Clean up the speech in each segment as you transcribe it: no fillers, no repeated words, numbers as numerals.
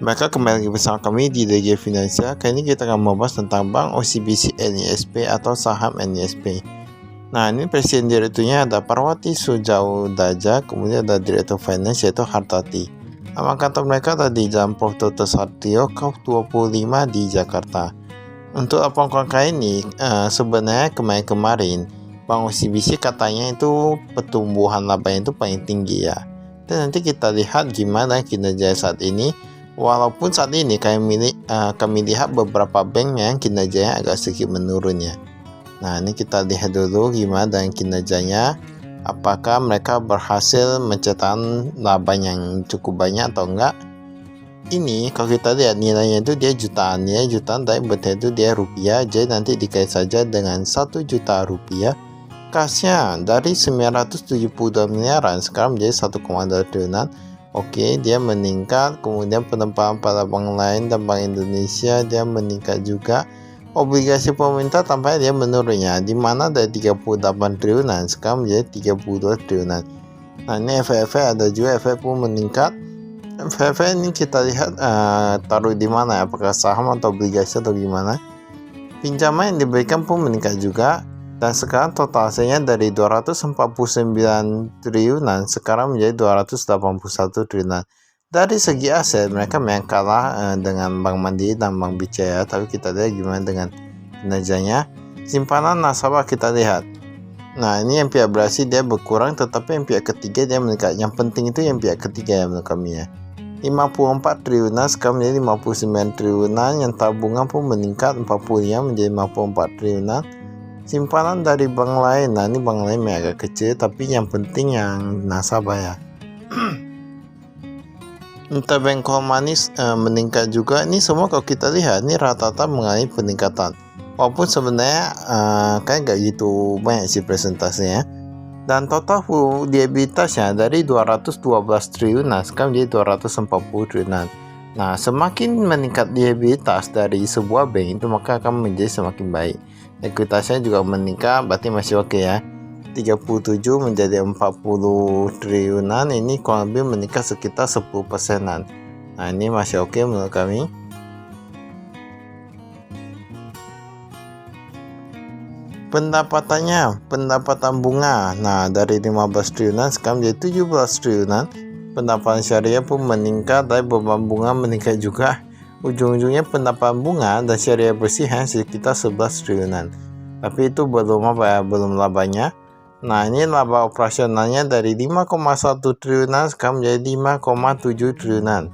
Maka kembali lagi bersama kami di DG Finansial. Kali ini kita akan membahas tentang Bank OCBC NISP atau saham NISP. Nah, ini presiden direkturnya ada Parwati Sujaudaja, kemudian ada direktur finance yaitu Hartati. Nama kantor mereka ada di Jalan Prof. Dr. Satrio, Kau 25 di Jakarta. Untuk laporan kali ini, sebenarnya kemarin Bank OCBC katanya itu pertumbuhan labanya itu paling tinggi ya. Dan nanti kita lihat gimana kinerja saat ini. Walaupun saat ini kami lihat beberapa bank yang kinerjanya agak sedikit menurun ya. Nah, ini kita lihat dulu gimana dengan kinerjanya. Apakah mereka berhasil mencetak laba yang cukup banyak atau enggak. Ini kalau kita lihat nilainya itu dia jutaan, nilai jutaan tapi betul itu dia rupiah. Jadi nanti dikait saja dengan 1 juta rupiah. Kasnya dari 972 miliaran sekarang menjadi 1,2 triliunan. Oke, dia meningkat. Kemudian penumpang pada bank lain dan Bank Indonesia dia meningkat juga. Obligasi pemerintah tampaknya dia menurunnya, di mana dari 38 triliunan sekarang menjadi 32 triliunan. Nah, ini efek ada juga efek pun meningkat. Efek ini kita lihat taruh di mana ya, apakah saham atau obligasi atau gimana. Pinjaman yang diberikan pun meningkat juga. Dan sekarang total asetnya dari 249 triliunan sekarang menjadi 281 triliunan. Dari segi aset mereka memang kalah dengan Bank Mandiri dan Bank BCA, tapi kita lihat gimana dengan kinerjanya. Simpanan nasabah kita lihat. Nah, ini yang pihak berhasil dia berkurang, tetapi yang pihak ketiga dia meningkat. Yang penting itu yang pihak ketiga ya menurut kami ya. 54 triliunan sekarang menjadi 59 triliunan. Yang tabungan pun meningkat 45 menjadi 54 triliunan. Simpanan dari bank lain, nah ini bank lain agak kecil, tapi yang penting yang nasabah ya. Interbank call money meningkat juga. Ini semua kalau kita lihat ini rata-rata mengalami peningkatan. Walaupun sebenarnya kayak gak gitu banyak sih presentasinya. Dan total liabilitasnya dari 212 triliunan sekarang menjadi 240 triliunan. Nah, semakin meningkat liabilitas dari sebuah bank itu maka akan menjadi semakin baik. Ekuitasnya juga meningkat, berarti masih oke ya. 37 menjadi 40 triliunan, ini kurang lebih meningkat sekitar 10%-an. Nah, ini masih oke menurut kami. Pendapatan bunga. Nah, dari 15 triliunan sekarang menjadi 17 triliunan. Pendapatan syariah pun meningkat, tapi beban bunga meningkat juga. Ujung-ujungnya pendapatan bunga dan syariah bersih sekitar 11 triliunan. Tapi itu belum labanya. Nah, ini laba operasionalnya dari 5,1 triliunan sekarang menjadi 5,7 triliunan.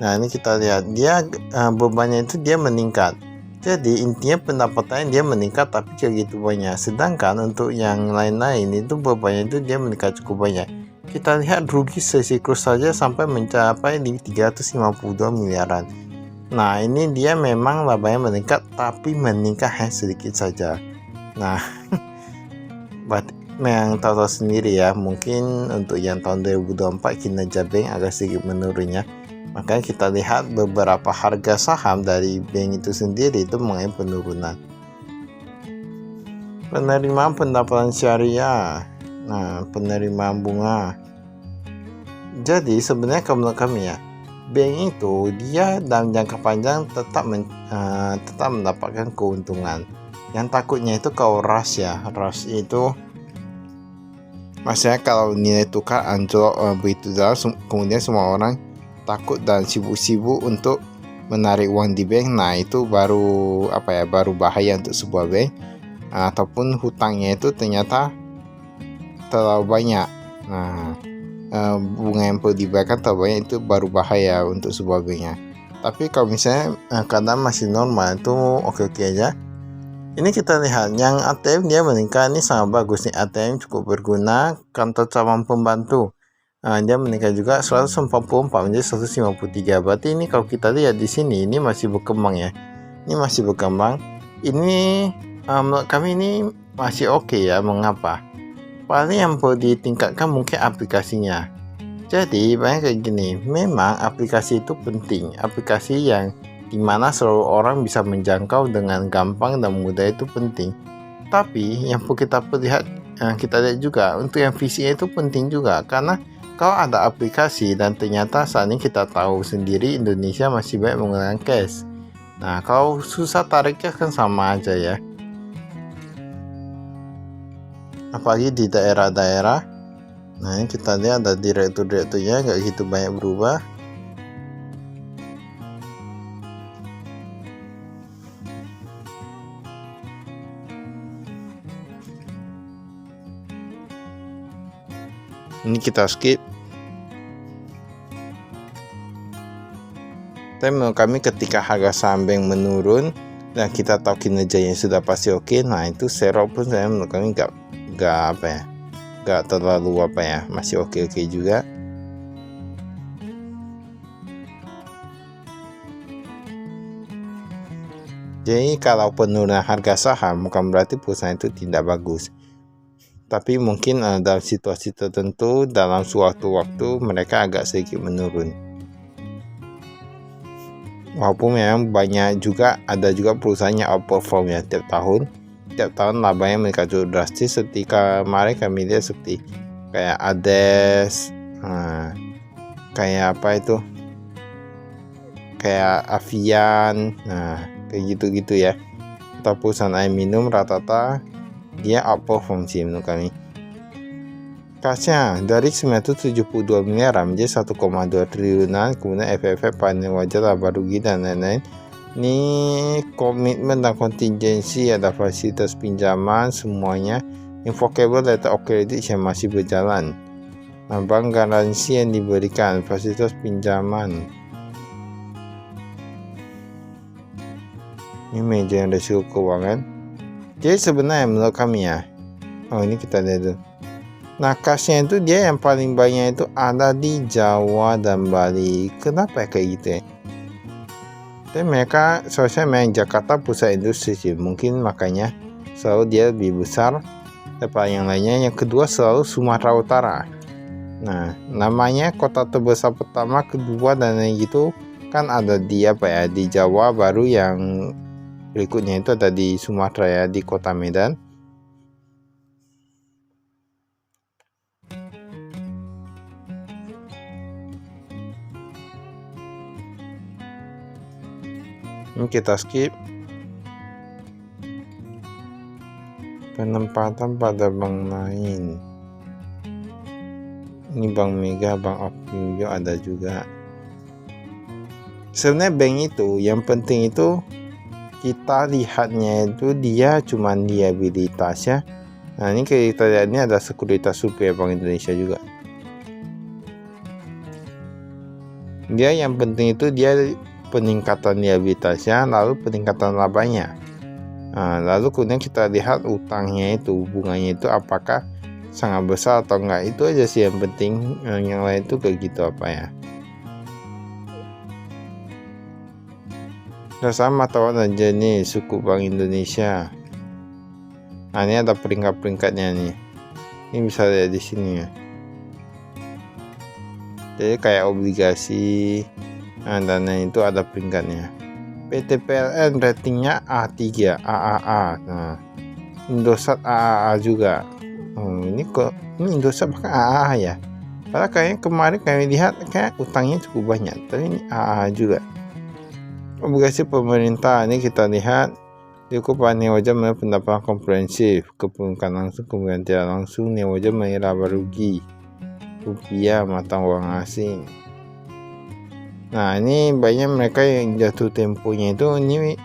Nah, ini kita lihat dia bebannya itu dia meningkat. Jadi intinya pendapatannya dia meningkat tapi kayak gitu banyak. Sedangkan untuk yang lain-lain itu bebannya itu dia meningkat cukup banyak. Kita lihat rugi sesiklus saja sampai mencapai di 352 miliaran. Nah, ini dia memang labanya meningkat tapi meningkat sedikit saja. Nah, memang tahu sendiri ya, mungkin untuk yang tahun 2024 kinerja bank agak sedikit menurunnya. Makanya kita lihat beberapa harga saham dari bank itu sendiri itu mengalami penurunan. Penerimaan pendapatan syariah. Nah, penerimaan bunga. Jadi sebenarnya kalau menurut kami ya, bank itu dia dalam jangka panjang tetap mendapatkan keuntungan. Yang takutnya itu kalau rush ya, rush itu maksudnya kalau nilai tukar anjlok begitu dalam, kemudian semua orang takut dan sibuk-sibuk untuk menarik uang di bank. Nah, itu baru baru bahaya untuk sebuah bank. Ataupun hutangnya itu ternyata terlalu banyak. Nah, bunga yang perlu dibayarkan terlalu banyak, itu baru bahaya untuk sebuah banknya. Tapi kalau misalnya keadaan masih normal itu oke-oke aja. Ini kita lihat yang ATM dia meningkat, ini sangat bagus nih. ATM cukup berguna. Kantor cabang pembantu dia meningkat juga 144 menjadi 153. Berarti ini kalau kita lihat di sini ini masih berkembang ya. Ini masih berkembang. Ini menurut kami ini masih oke ya. Mengapa? Paling yang perlu ditingkatkan mungkin aplikasinya. Jadi banyak kayak gini, memang aplikasi itu penting. Aplikasi yang dimana seluruh orang bisa menjangkau dengan gampang dan mudah itu penting. Tapi yang perlu kita lihat juga untuk yang visinya itu penting juga, karena Kalau ada aplikasi dan ternyata saat ini kita tahu sendiri Indonesia masih banyak menggunakan cash. Nah, kalau susah tariknya kan sama aja ya. Apalagi di daerah-daerah. Nah, ini kita lihat ada direktur-direkturnya nggak gitu banyak berubah. Ini kita skip. Tapi menurut kami ketika harga saham bank menurun dan kita tahu kinerjanya sudah pasti oke, nah itu share pun saya menurut kami nggak terlalu masih oke juga. Jadi kalau penurunan harga saham bukan berarti perusahaan itu tidak bagus. Tapi mungkin dalam situasi tertentu dalam suatu waktu mereka agak sedikit menurun. Walaupun memang ada juga perusahaan yang outperform ya tiap tahun labanya mereka cukup drastis. Seperti kemarin kami lihat seperti kayak Ades, kayak kayak Avian, kayak gitu-gitu ya. Atau perusahaan air minum rata-rata dia outperform sih menurut kami. Kasnya dari 972 miliar menjadi 1,2 triliunan, kemudian FFF panen wajar, laba rugi dan lain-lain. Ini komitmen dan kontingensi, ada fasilitas pinjaman semuanya, invocable letter of credit yang masih berjalan. Nah, bank garansi yang diberikan, fasilitas pinjaman. Ini manajemen risiko keuangan. Jadi sebenarnya menurut kami ya, ini kita lihat dulu. Nah, kasnya itu dia yang paling banyak itu ada di Jawa dan Bali. Kenapa kayak gitu ya? Tapi mereka soalnya main Jakarta pusat industri sih, mungkin makanya selalu dia lebih besar daripada yang lainnya. Yang kedua selalu Sumatera Utara. Nah, namanya kota terbesar pertama, kedua dan lain gitu kan ada di di Jawa, baru yang berikutnya itu ada di Sumatera ya, di kota Medan. Ini kita skip. Penempatan pada bank lain. Ini Bank Mega, Bank of New York ada juga. Sebenarnya bank itu yang penting itu kita lihatnya itu dia cuman liabilitas ya. Nah, ini kita lihat ini ada sekuritas rupiah Bank Indonesia juga. Dia yang penting itu dia peningkatan liabilitasnya, lalu peningkatan labanya. Nah, lalu kemudian kita lihat utangnya itu, bunganya itu apakah sangat besar atau enggak. Itu aja sih yang penting. Yang lain itu kayak gitu Dasar mata uang dan jenis suku Bank Indonesia. Nah, ini ada peringkat-peringkatnya nih. Ini bisa lihat di sini ya. Jadi kayak obligasi, dan itu ada peringkatnya. PT PLN ratingnya A3, AAA. Nah, Indosat AAA juga. Ini Indosat bahkan AAA ya. Padahal kayaknya kemarin kami lihat kayak utangnya cukup banyak, tapi ini AAA juga. Obligasi pemerintah ini kita lihat cukup wajar menilai pendapatan komprehensif, kepemilikan langsung, kemudian tidak langsung, wajar menilai laba rugi, rupiah, mata uang asing. Nah, ini banyak mereka yang jatuh temponya itu ini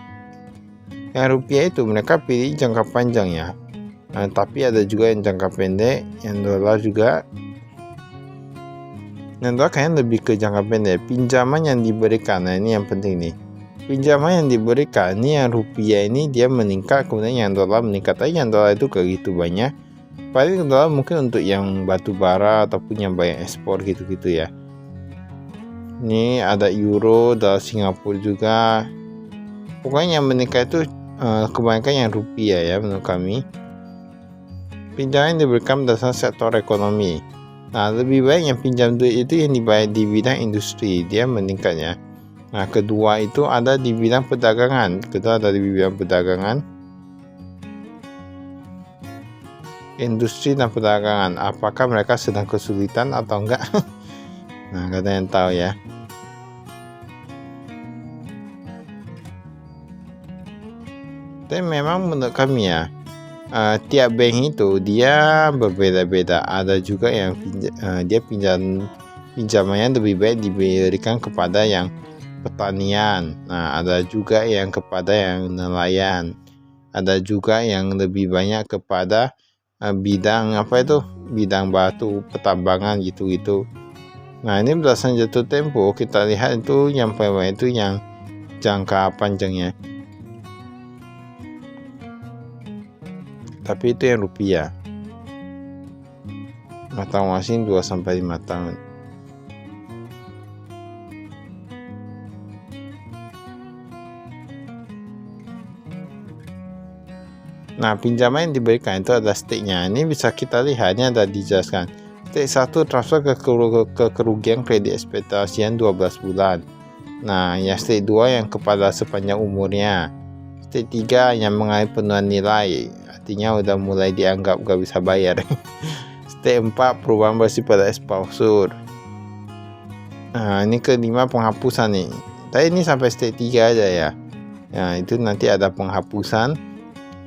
yang rupiah itu mereka pilih jangka panjang ya. Nah, tapi ada juga yang jangka pendek, yang dolar juga. Yang dolar kayaknya lebih ke jangka pendek. Pinjaman yang diberikan, nah ini yang penting nih. Pinjaman yang diberikan ini yang rupiah ini dia meningkat, kemudian yang dolar meningkat. Tapi yang dolar itu kayak gitu banyak. Paling dolar mungkin untuk yang batu bara ataupun yang banyak ekspor gitu-gitu ya. Ini ada euro, dolar Singapura juga. Pokoknya yang meningkat itu kebanyakan yang rupiah ya menurut kami. Pinjaman yang diberikan berdasarkan sektor ekonomi. Nah, lebih baik yang pinjam duit itu yang dibayar di bidang industri, dia meningkatnya. Nah, kedua itu ada di bidang perdagangan. industri dan perdagangan, apakah mereka sedang kesulitan atau enggak? Nah, kalian tahu ya. Tapi memang menurut kami ya, tiap bank itu dia berbeda-beda. Ada juga yang dia pinjamannya lebih baik diberikan kepada yang pertanian. Nah, ada juga yang kepada yang nelayan. Ada juga yang lebih banyak kepada bidang bidang batu, pertambangan gitu-gitu. Nah, ini berdasarkan jatuh tempo kita lihat itu yang paling banyak itu yang jangka panjangnya. Tapi itu yang rupiah. Mata uang asing 2-5 tahun. Nah, pinjaman yang diberikan itu ada stake-nya. Ini bisa kita lihat, ini ada dijelaskan. Stake 1 transfer ke kerugian kredit ekspektasian 12 bulan. Nah, yang stake 2 yang kepada sepanjang umurnya. Stake 3 yang mengalami penurunan nilai, artinya udah mulai dianggap gak bisa bayar. Stake 4 perubahan bersifat exposure. Nah, ini kelima penghapusan nih. Tapi ini sampai stake 3 aja ya. Nah, itu nanti ada penghapusan.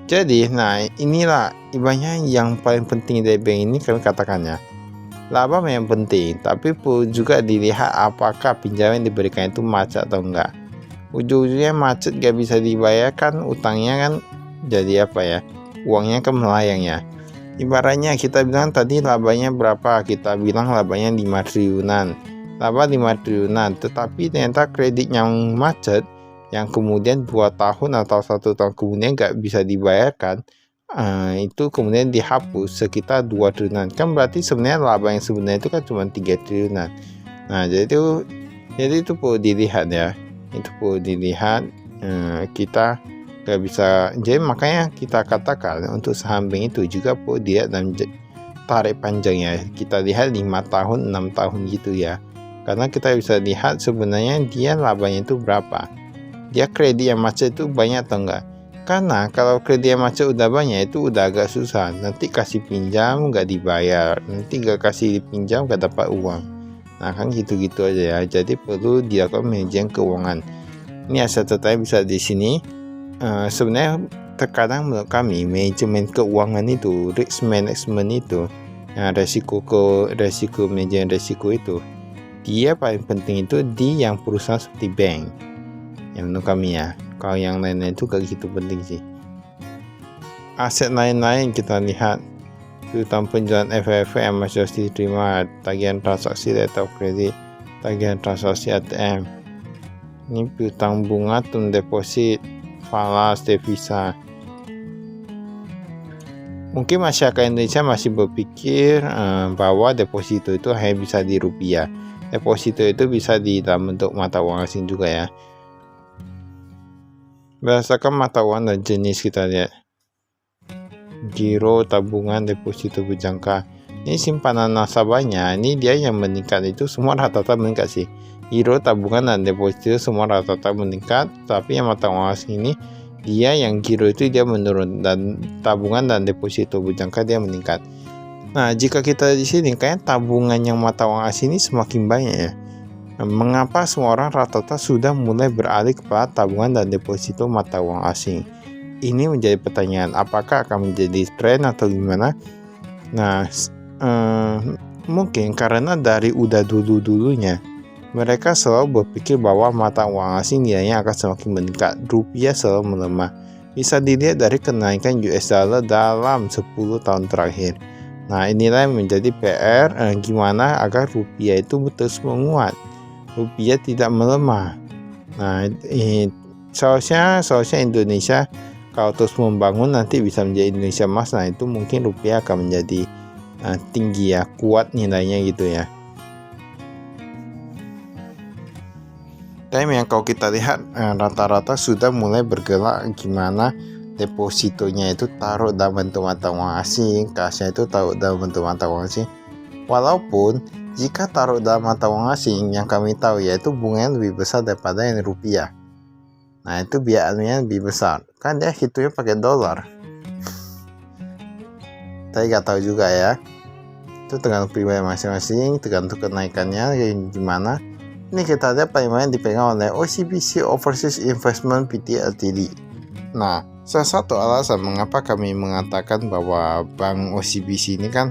Jadi, nah inilah ibaratnya yang paling penting dari bank ini kami katakannya. Laba memang penting, tapi juga dilihat apakah pinjaman yang diberikan itu macet atau enggak. Ujung-ujungnya macet gak bisa dibayarkan, utangnya kan jadi apa ya? Uangnya kan melayang ya. Ibaratnya kita bilang tadi labanya berapa? Kita bilang labanya 5 triliunan. Laba 5 triliunan, tetapi ternyata kredit yang macet yang kemudian 2 tahun atau 1 tahun kemudian nggak bisa dibayarkan, itu kemudian dihapus sekitar 2 triliunan. Kan berarti sebenarnya laba yang sebenarnya itu kan cuma 3 triliunan. Nah, jadi itu perlu dilihat ya. Itu perlu dilihat, kita nggak bisa. Jadi makanya kita katakan untuk saham bank itu juga perlu dilihat dalam tarik panjangnya. Kita lihat 5 tahun, 6 tahun gitu ya. Karena kita bisa lihat sebenarnya dia labanya itu berapa. Dia kredit yang macet itu banyak atau enggak. Karena kalau kredit yang macet udah banyak itu udah agak susah. Nanti kasih pinjam nggak dibayar, nanti nggak kasih pinjam nggak dapat uang. Nah, kan gitu-gitu aja ya. Jadi perlu dilakukan manajemen keuangan. Ini asal tertanya bisa di sini. Sebenarnya terkadang menurut kami manajemen keuangan itu, risk management itu, resiko manajemen resiko itu, dia paling penting itu di yang perusahaan seperti bank. Yang menurut kami ya. Kalau yang lain-lain itu gak gitu penting sih. Aset lain-lain kita lihat, piutang penjualan FFV yang masih harus diterima, tagihan transaksi letter of credit, tagihan transaksi ATM. Ini piutang bunga, term deposit, falas, devisa. Mungkin masyarakat Indonesia masih berpikir bahwa deposito itu hanya bisa di rupiah. Deposito itu bisa di dalam bentuk mata uang asing juga ya. Berdasarkan mata uang dan jenis kita lihat, giro, tabungan, deposito berjangka. Ini simpanan nasabahnya, ini dia yang meningkat itu semua rata-rata meningkat sih. Giro, tabungan, dan deposito semua rata-rata meningkat. Tapi yang mata uang asing ini, dia yang giro itu dia menurun, dan tabungan dan deposito berjangka dia meningkat. Nah, jika kita di sini kayak tabungan yang mata uang asing ini semakin banyak ya. Mengapa semua orang rata-rata sudah mulai beralih kepada tabungan dan deposito mata uang asing? Ini menjadi pertanyaan, apakah akan menjadi tren atau gimana? Nah, mungkin karena dari udah dulunya mereka selalu berpikir bahwa mata uang asing nilainya akan semakin meningkat, rupiah selalu melemah. Bisa dilihat dari kenaikan US dollar dalam 10 tahun terakhir. Nah, inilah yang menjadi PR, gimana agar rupiah itu terus menguat, rupiah tidak melemah. Nah, seharusnya Indonesia kalau terus membangun nanti bisa menjadi Indonesia emas. Nah, itu mungkin rupiah akan menjadi tinggi ya, kuat nilainya gitu ya. Tapi yang kalau kita lihat rata-rata sudah mulai bergerak gimana depositonya itu taruh dalam bentuk mata uang asing, kasnya itu taruh dalam bentuk mata uang asing. Walaupun jika taruh dalam mata uang asing yang kami tahu yaitu bunganya lebih besar daripada yang rupiah. Nah, itu biayanya lebih besar. Kan dia hitungnya pakai dolar. Tapi nggak tahu juga ya. Itu tergantung pribadi masing-masing, tergantung kenaikannya gimana. Ini kita lihat paling dipegang oleh OCBC Overseas Investment Pty Ltd. Nah, salah satu alasan mengapa kami mengatakan bahwa Bank OCBC ini kan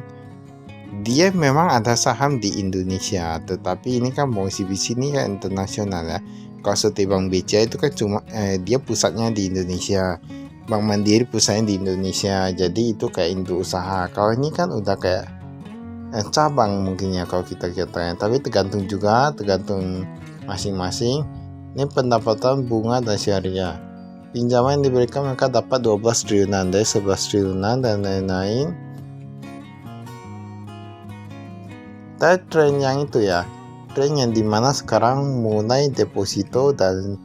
dia memang ada saham di Indonesia, tetapi ini kan Bank OCBC ini kan internasional ya. Kalau seperti Bank BCA itu kan cuma dia pusatnya di Indonesia, Bank Mandiri pusatnya di Indonesia, jadi itu kayak induk usaha. Kalau ini kan udah kayak cabang mungkin ya kalau kita katakan, tapi tergantung masing-masing. Ini pendapatan bunga dan syariah. Pinjaman yang diberikan mereka dapat 12 triliunan dari 11 triliunan dan lain-lain. Tapi tren yang itu ya, tren yang dimana sekarang mulai deposito dan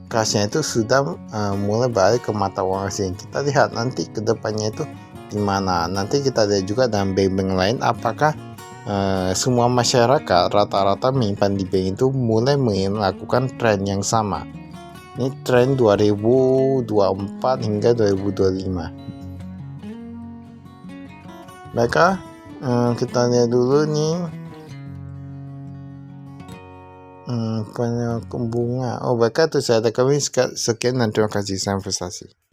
kasnya itu sudah mulai balik ke mata uang asing. Kita lihat nanti ke depannya itu dimana. Nanti kita lihat juga dalam bank-bank lain apakah semua masyarakat rata-rata menyimpan di bank itu mulai melakukan tren yang sama. Ini tren 2024 hingga 2025. Baiklah, kita lihat dulu nih bunga. Baiklah, itu saya ada kami sekian dan terima kasih. Saya investasi.